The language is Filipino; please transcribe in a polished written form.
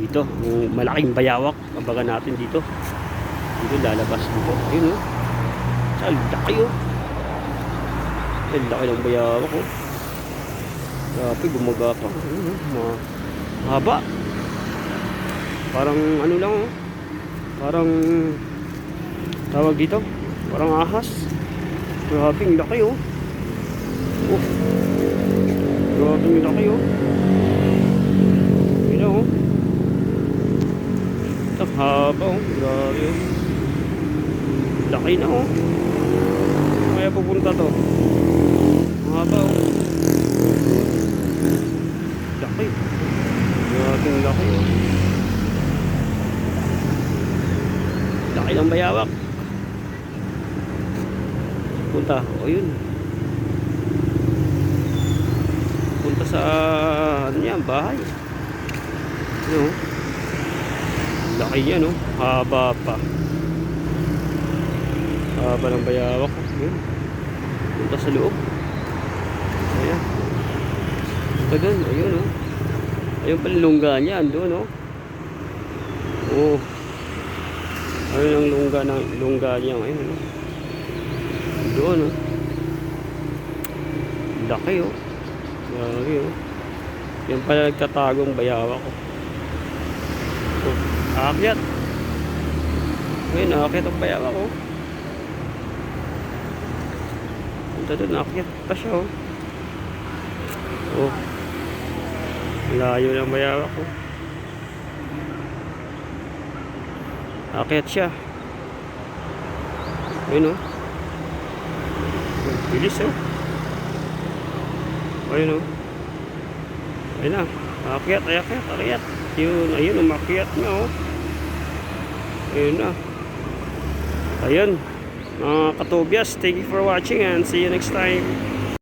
Dito, yung malaking bayawak, abagan natin dito. Dito lalabas dito. Ayun oh. Saan laki oh. Ang laki ng bayawak oh. Grabe, bumaga pa. Ayun oh, mahaba. Parang ano lang oh. Parang tawag dito. Parang ahas. Grabe, ang laki oh. Oh. Grabe, ang laki oh. Ayun oh. Ang haba oh. Grabe oh. Laki na oh. Kaya pupunta to. Haba oh. Laki. Grabe ang laki oh. Laki ng bayawak. Punta. O yun. Punta sa ano yan, bahay. Ano? Laki yan oh. Haba pa. Haba ng bayawak. Yun. Punta sa loob. Ayan. Punta dun. Ayun oh. Ayun pala lungga niya. Andun oh. Oh. Ayun ang lungga niya. Ayun oh. Doon oh. Laki oh. Laki oh. Yan pala nagtatagong bayawak oh. Oh. Aakyat. Ayun, aakyat ang bayawak oh. Punta doon, aakyat pa siya oh. Oh. Layo ng bayawak oh. Aakyat siya. Ayun oh. Bilis oh. Ayun oh. Ayun na. Aakyat. Yun, ayun, umakyat na oh. Ayun na. Ayun. Mga katobyas, thank you for watching and see you next time.